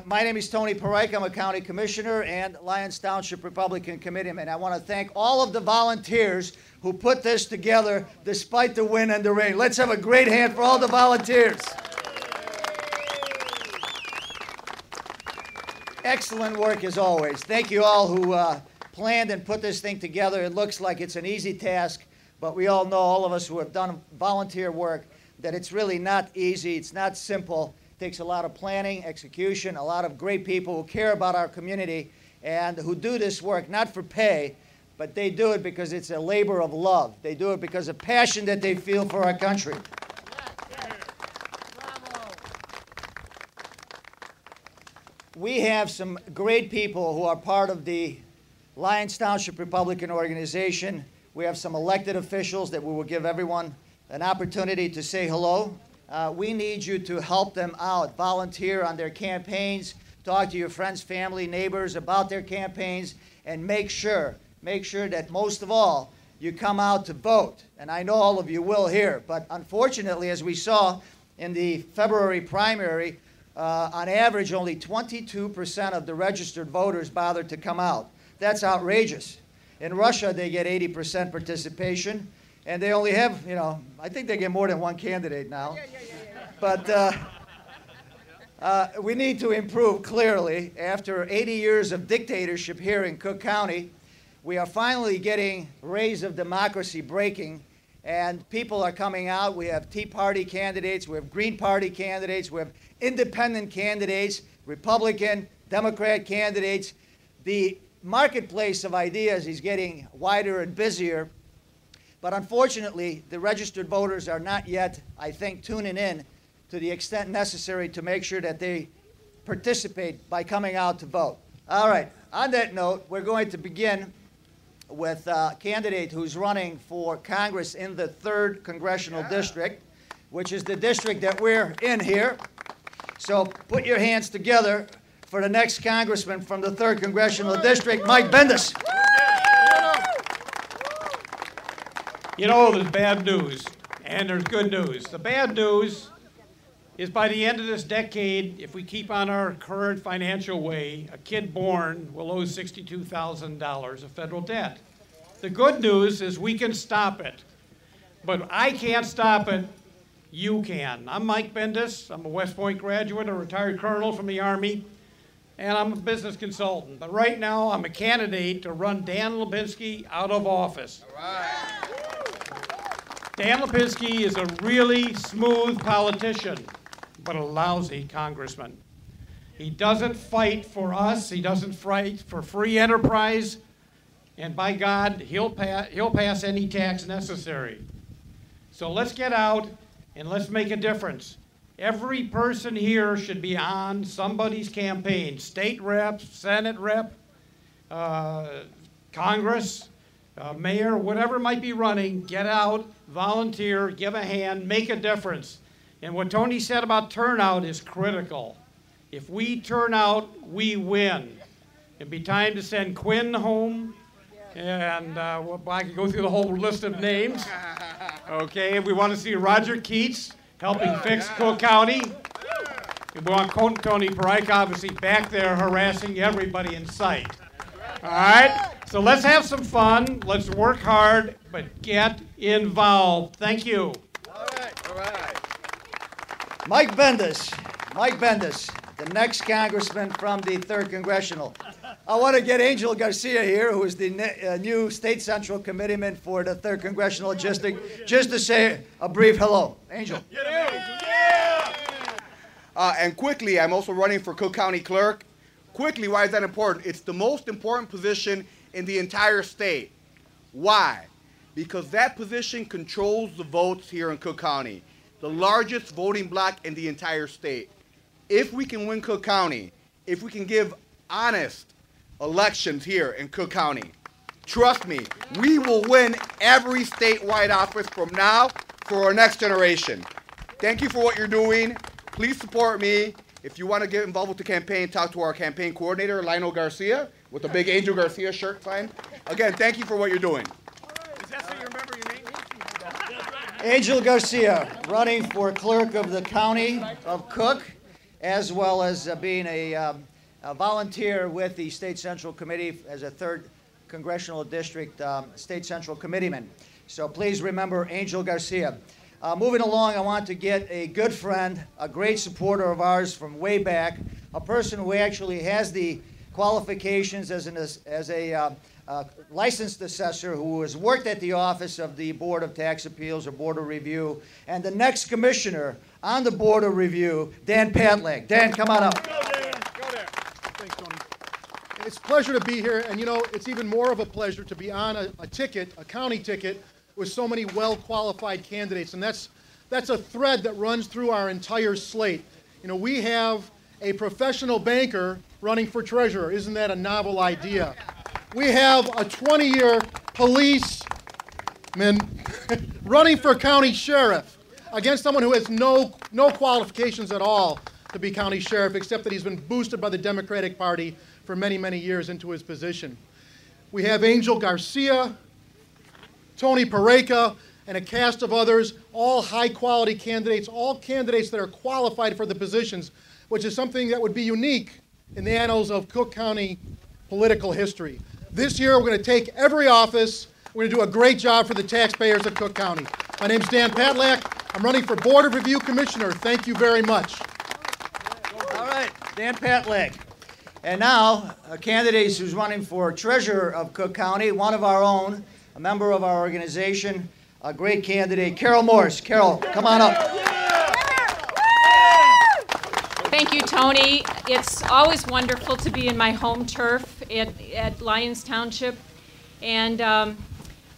My name is Tony Parike. I'm a county commissioner and Lyons Township Republican committeeman. I want to thank all of the volunteers who put this together despite the wind and the rain. Let's have a great hand for all the volunteers. Excellent work as always. Thank you all who planned and put this thing together. It looks like it's an easy task, but we all know, all of us who have done volunteer work, that it's really not easy. It's not simple. It takes a lot of planning, execution, a lot of great people who care about our community and who do this work not for pay, but they do it because it's a labor of love. They do it because of passion that they feel for our country. We have some great people who are part of the Lyons Township Republican organization. We have some elected officials that we will give everyone an opportunity to say hello. We need you to help them out, volunteer on their campaigns, talk to your friends, family, neighbors about their campaigns, and make sure that most of all, you come out to vote. And I know all of you will here, but unfortunately, as we saw in the February primary, on average, only 22% of the registered voters bothered to come out. That's outrageous. In Russia, they get 80% participation. And they only have, I think they get more than one candidate now. But we need to improve clearly. After 80 years of dictatorship here in Cook County, we are finally getting rays of democracy breaking, and people are coming out. We have Tea Party candidates, we have Green Party candidates, we have independent candidates, Republican, Democrat candidates. The marketplace of ideas is getting wider and busier. But unfortunately, the registered voters are not yet, I think, tuning in to the extent necessary to make sure that they participate by coming out to vote. All right, on that note, we're going to begin with a candidate who's running for Congress in the 3rd Congressional District, which is the district that we're in here. So put your hands together for the next congressman from the 3rd Congressional District, Mike Bendis. You know, there's bad news, and there's good news. The bad news is by the end of this decade, if we keep on our current financial way, a kid born will owe $62,000 of federal debt. The good news is we can stop it. But I can't stop it, you can. I'm Mike Bendis. I'm a West Point graduate, a retired colonel from the Army, and I'm a business consultant. But right now, I'm a candidate to run Dan Lipinski out of office. All right. Dan Lipinski is a really smooth politician, but a lousy congressman. He doesn't fight for us. He doesn't fight for free enterprise. And by God, he'll pass any tax necessary. So let's get out and let's make a difference. Every person here should be on somebody's campaign, state rep, Senate rep, Congress, mayor, whatever might be running. Get out, volunteer, give a hand, make a difference. And what Tony said about turnout is critical. If we turn out, we win. It'd be time to send Quinn home, and I can go through the whole list of names. Okay, we want to see Roger Keats helping fix Cook County. We want Tony Parike, obviously, back there harassing everybody in sight. All right? So let's have some fun. Let's work hard, but get involved. Thank you. All right. All right. Mike Bendis, the next congressman from the 3rd Congressional. I want to get Angel Garcia here, who is the new State Central Committeeman for the 3rd Congressional District, just to say a brief hello. Angel. And quickly, I'm also running for Cook County Clerk. Quickly, why is that important? It's the most important position in the entire state. Why? Because that position controls the votes here in Cook County, the largest voting bloc in the entire state. If we can win Cook County, if we can give honest elections here in Cook County, trust me, we will win every statewide office from now for our next generation. Thank you for what you're doing. Please support me. If you want to get involved with the campaign, talk to our campaign coordinator, Lionel Garcia, with the big Angel Garcia shirt sign. Again, thank you for what you're doing. Is that so you remember your name? Angel Garcia, running for clerk of the county of Cook. as well as being a volunteer with the State Central Committee as a 3rd Congressional District State Central Committeeman. So please remember Angel Garcia. Moving along, I want to get a good friend, a great supporter of ours from way back, a person who actually has the qualifications as a licensed assessor who has worked at the office of the Board of Tax Appeals or Board of Review, and the next commissioner on the Board of Review, Dan Patlack. Dan, come on up. Go, Dan. Go there. Thanks, Tony. It's a pleasure to be here, and you know, it's even more of a pleasure to be on a ticket, a county ticket, with so many well-qualified candidates, and that's a thread that runs through our entire slate. You know, we have a professional banker running for treasurer. Isn't that a novel idea? We have a 20-year policeman running for county sheriff against someone who has no qualifications at all to be county sheriff, except that he's been boosted by the Democratic Party for many, many years into his position. We have Angel Garcia, Tony Pareca, and a cast of others, all high-quality candidates, all candidates that are qualified for the positions, which is something that would be unique in the annals of Cook County political history. This year, we're going to take every office. We're going to do a great job for the taxpayers of Cook County. My name's Dan Patlack. I'm running for Board of Review Commissioner. Thank you very much. All right, Dan Patlack. And now, a candidate who's running for treasurer of Cook County, one of our own, a member of our organization, a great candidate, Carol Morse. Carol, come on up. Thank you, Tony. It's always wonderful to be in my home turf at Lyons Township, and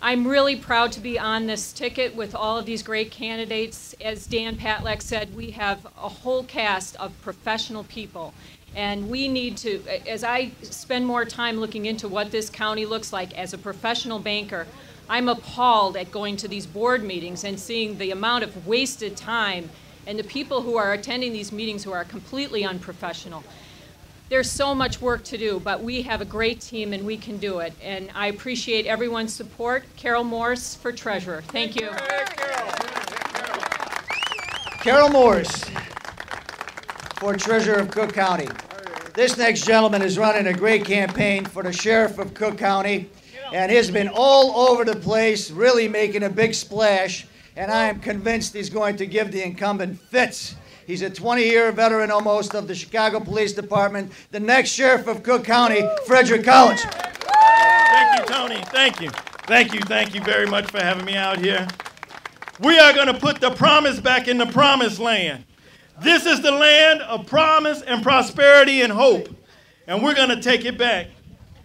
I'm really proud to be on this ticket with all of these great candidates. As Dan Patlack said, we have a whole cast of professional people, and we need to, as I spend more time looking into what this county looks like as a professional banker, I'm appalled at going to these board meetings and seeing the amount of wasted time and the people who are attending these meetings who are completely unprofessional. There's so much work to do, but we have a great team and we can do it. And I appreciate everyone's support. Carol Morse for treasurer. Thank you. Carol Morse for treasurer of Cook County. This next gentleman is running a great campaign for the sheriff of Cook County and has been all over the place, really making a big splash, and I am convinced he's going to give the incumbent fits. He's a 20-year veteran almost of the Chicago Police Department, the next sheriff of Cook County, Frederick Collins. Thank you, Tony. Thank you. Thank you very much for having me out here. We are going to put the promise back in the promised land. This is the land of promise and prosperity and hope, and we're going to take it back.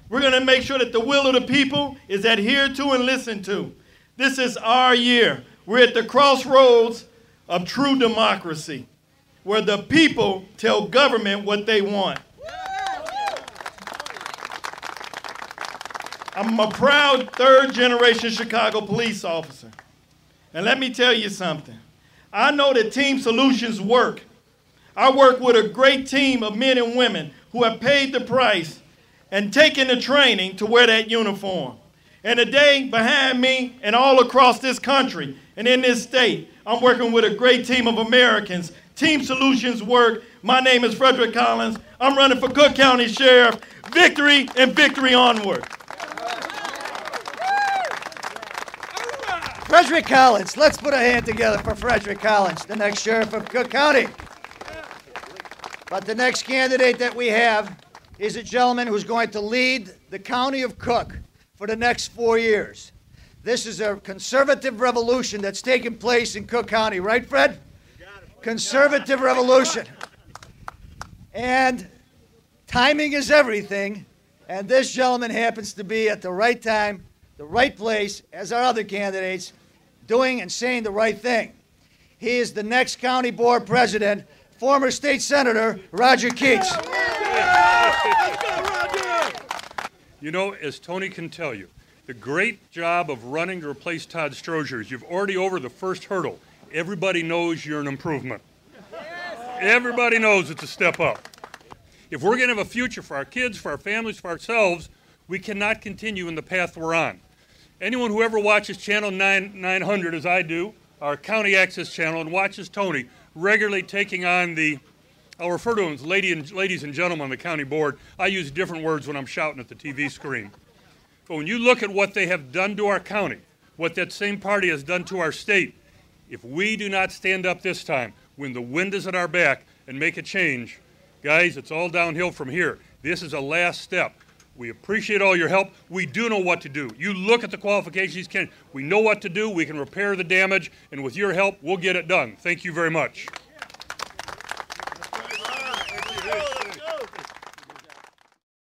We're going to make sure that the will of the people is adhered to and listened to. This is our year. We're at the crossroads of true democracy, where the people tell government what they want. I'm a proud third-generation Chicago police officer. And let me tell you something. I know that team solutions work. I work with a great team of men and women who have paid the price and taken the training to wear that uniform. And today, behind me and all across this country and in this state, I'm working with a great team of Americans. Team solutions work. My name is Frederick Collins. I'm running for Cook County Sheriff. Victory and victory onward. Frederick Collins. Let's put a hand together for Frederick Collins, the next sheriff of Cook County. But the next candidate that we have is a gentleman who's going to lead the county of Cook for the next 4 years. This is a conservative revolution that's taking place in Cook County, right, Fred? Conservative revolution. And timing is everything, and this gentleman happens to be at the right time, the right place, as our other candidates, doing and saying the right thing. He is the next county board president, former state senator Roger Keats. You know, as Tony can tell you, the great job of running to replace Todd Strozier is you've already over the first hurdle. Everybody knows you're an improvement. Everybody knows it's a step up. If we're going to have a future for our kids, for our families, for ourselves, we cannot continue in the path we're on. Anyone who ever watches Channel 900, as I do, our county access channel, and watches Tony regularly taking on the I'll refer to them as ladies and gentlemen on the county board. I use different words when I'm shouting at the TV screen. But when you look at what they have done to our county, what that same party has done to our state, if we do not stand up this time, when the wind is at our back, and make a change, guys, it's all downhill from here. This is a last step. We appreciate all your help. We do know what to do. You look at the qualifications, we know what to do. We can repair the damage, and with your help, we'll get it done. Thank you very much.